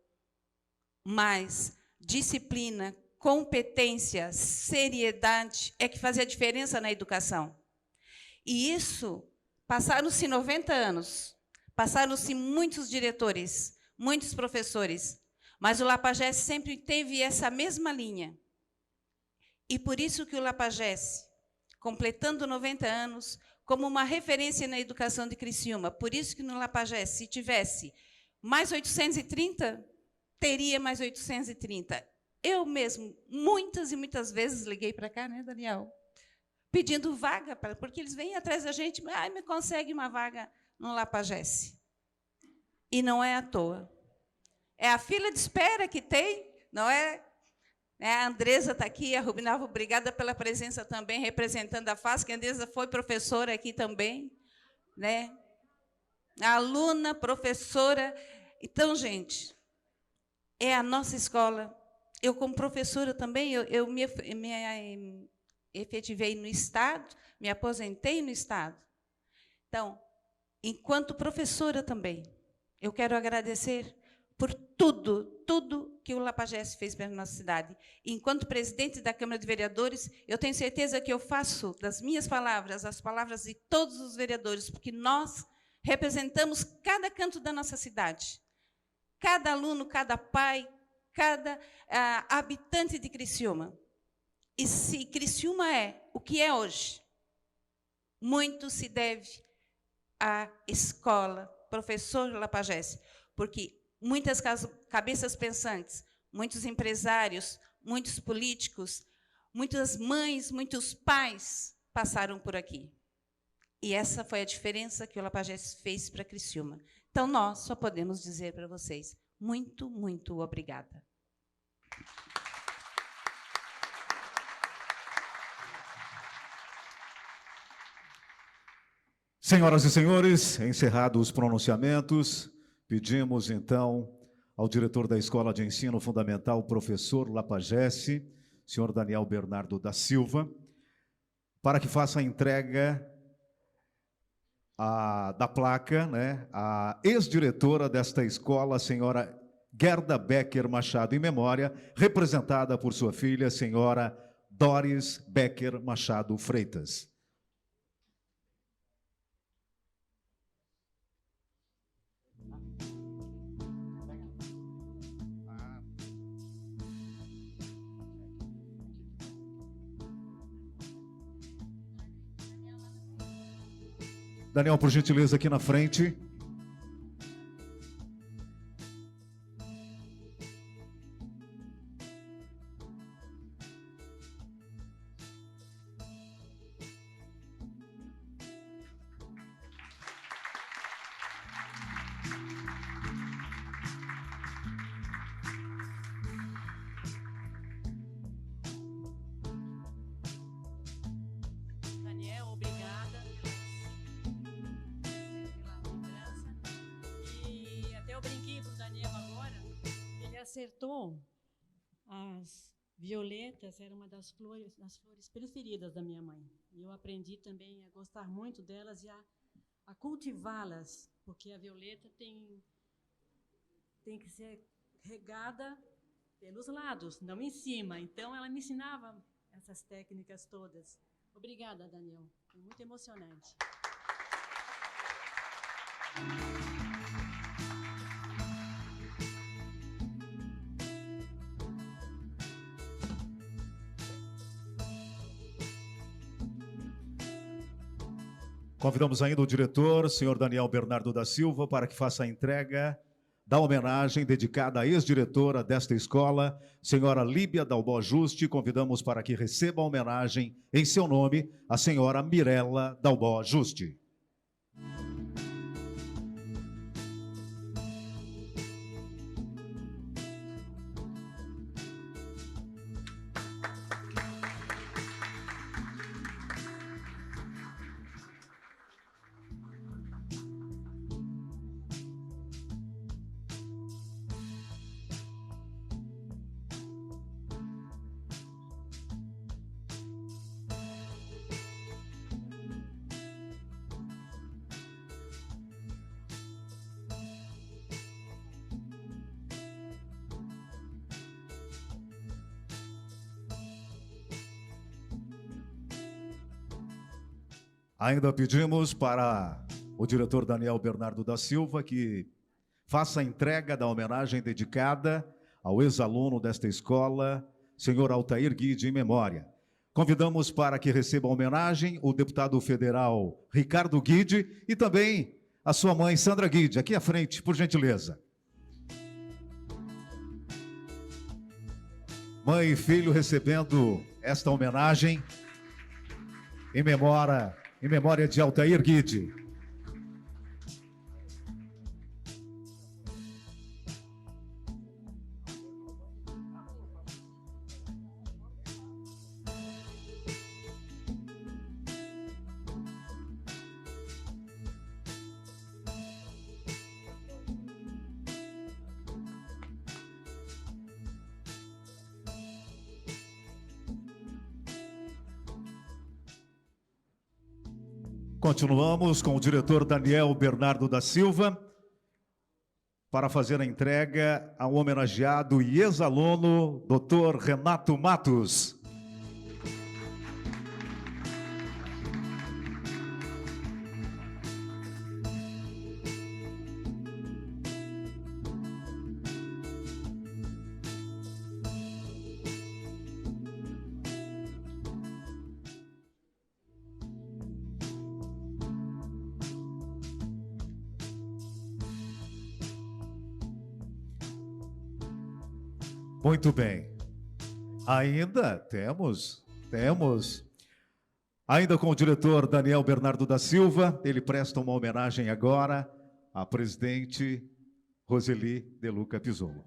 Speaker 2: mas disciplina, competência, seriedade é que faz a diferença na educação. E isso, passaram-se 90 anos, passaram-se muitos diretores, muitos professores, mas o Lapagesse sempre teve essa mesma linha. E por isso que o Lapagesse, completando 90 anos, como uma referência na educação de Criciúma, por isso que no Lapagesse, se tivesse mais 830, teria mais 830. Eu mesmo, muitas e muitas vezes, liguei para cá, né, Daniel? Pedindo vaga, porque eles vêm atrás da gente, me consegue uma vaga no Lapagesse. E não é à toa. É a fila de espera que tem, não é? A Andresa está aqui, a Rubinalva, obrigada pela presença também, representando a FASC, a Andresa foi professora aqui também, né? A aluna, professora. Então, gente, é a nossa escola. Eu, como professora também, eu me efetivei no Estado, me aposentei no Estado. Então, enquanto professora também, eu quero agradecer por tudo que o Lapagesse fez pela nossa cidade. Enquanto presidente da Câmara de Vereadores, eu tenho certeza que eu faço das minhas palavras as palavras de todos os vereadores, porque nós representamos cada canto da nossa cidade. Cada aluno, cada pai, cada habitante de Criciúma. E se Criciúma é o que é hoje, muito se deve à escola, professor Lapagesse, porque muitas cabeças pensantes, muitos empresários, muitos políticos, muitas mães, muitos pais passaram por aqui. E essa foi a diferença que o Lapagesse fez para Criciúma. Então, nós só podemos dizer para vocês, muito, muito obrigada.
Speaker 1: Senhoras e senhores, encerrados os pronunciamentos, pedimos, então, ao diretor da Escola de Ensino Fundamental, professor Lapagesse, senhor Daniel Bernardo da Silva, para que faça a entrega da placa, né, à ex-diretora desta escola, a senhora Gerda Becker Machado, em memória, representada por sua filha, a senhora Doris Becker Machado Freitas. Daniel, por gentileza, aqui na frente.
Speaker 11: Daniel, obrigada pela lembrança. E até eu brinquei com o Daniel agora, ele acertou. As violetas era uma das flores preferidas da minha mãe. E eu aprendi também a gostar muito delas e a cultivá-las, porque a violeta tem que ser regada pelos lados, não em cima. Então, ela me ensinava essas técnicas todas. Obrigada, Daniel. Foi muito emocionante.
Speaker 1: Convidamos ainda o diretor, senhor Daniel Bernardo da Silva, para que faça a entrega da homenagem dedicada à ex-diretora desta escola, senhora Líbia Dalbó Juste. Convidamos para que receba a homenagem em seu nome, a senhora Mirella Dalbó Juste. Ainda pedimos para o diretor Daniel Bernardo da Silva que faça a entrega da homenagem dedicada ao ex-aluno desta escola, senhor Altair Guide, em memória. convidamos para que receba a homenagem o deputado federal Ricardo Guide e também a sua mãe, Sandra Guide, aqui à frente, por gentileza. Mãe e filho recebendo esta homenagem em memória de Altair Guide. Continuamos com o diretor Daniel Bernardo da Silva para fazer a entrega ao homenageado e ex-aluno Dr. Renato Matos. Muito bem. Ainda temos. Ainda com o diretor Daniel Bernardo da Silva, ele presta uma homenagem agora à presidente Roseli de Luca Pizzolo.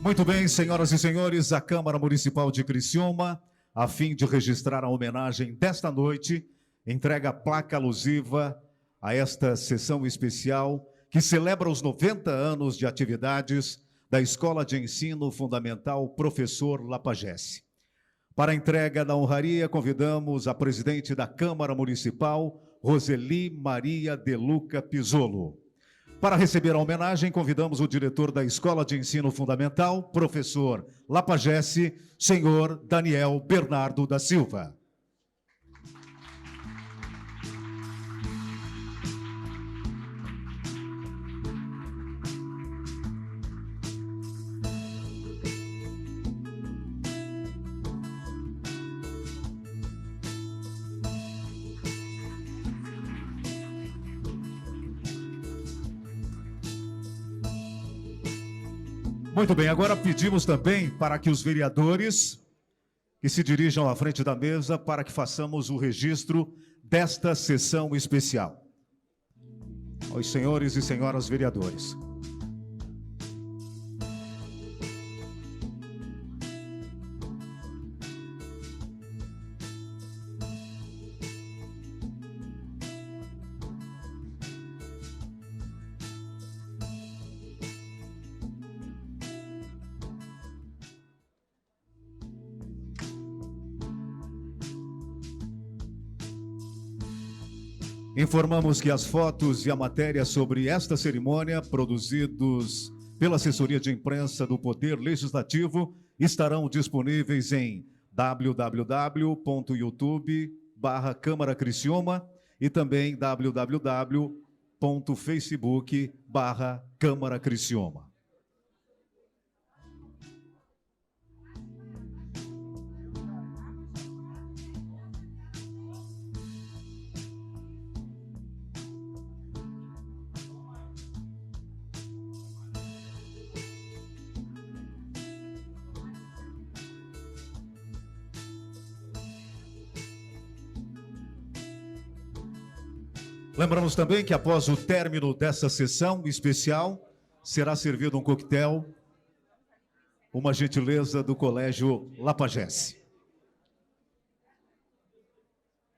Speaker 1: Muito bem, senhoras e senhores, a Câmara Municipal de Criciúma, a fim de registrar a homenagem desta noite, entrega a placa alusiva a esta sessão especial que celebra os 90 anos de atividades da Escola de Ensino Fundamental Professor Lapagesse. Para a entrega da honraria, convidamos a presidente da Câmara Municipal, Roseli Maria de Luca Pizzolo. Para receber a homenagem, convidamos o diretor da Escola de Ensino Fundamental, professor Lapagesse, senhor Daniel Bernardo da Silva. Muito bem, agora pedimos também para que os vereadores que se dirijam à frente da mesa para que façamos o registro desta sessão especial. Aos senhores e senhoras vereadores. Informamos que as fotos e a matéria sobre esta cerimônia, produzidos pela assessoria de imprensa do Poder Legislativo, estarão disponíveis em www.youtube/Câmara Criciúma e também www.facebook/Câmara Criciúma. Lembramos também que após o término dessa sessão especial, será servido um coquetel, uma gentileza do Colégio Lapagesse.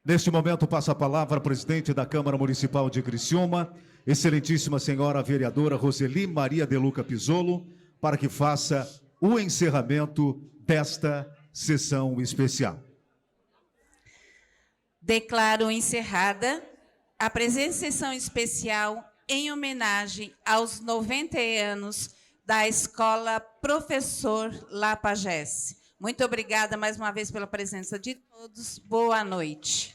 Speaker 1: Neste momento, passo a palavra à presidente da Câmara Municipal de Criciúma, excelentíssima senhora vereadora Roseli Maria de Luca Pizzolo, para que faça o encerramento desta sessão especial.
Speaker 2: Declaro encerrada a presente sessão especial em homenagem aos 90 anos da Escola Professor Lapagesse. Muito obrigada mais uma vez pela presença de todos. Boa noite.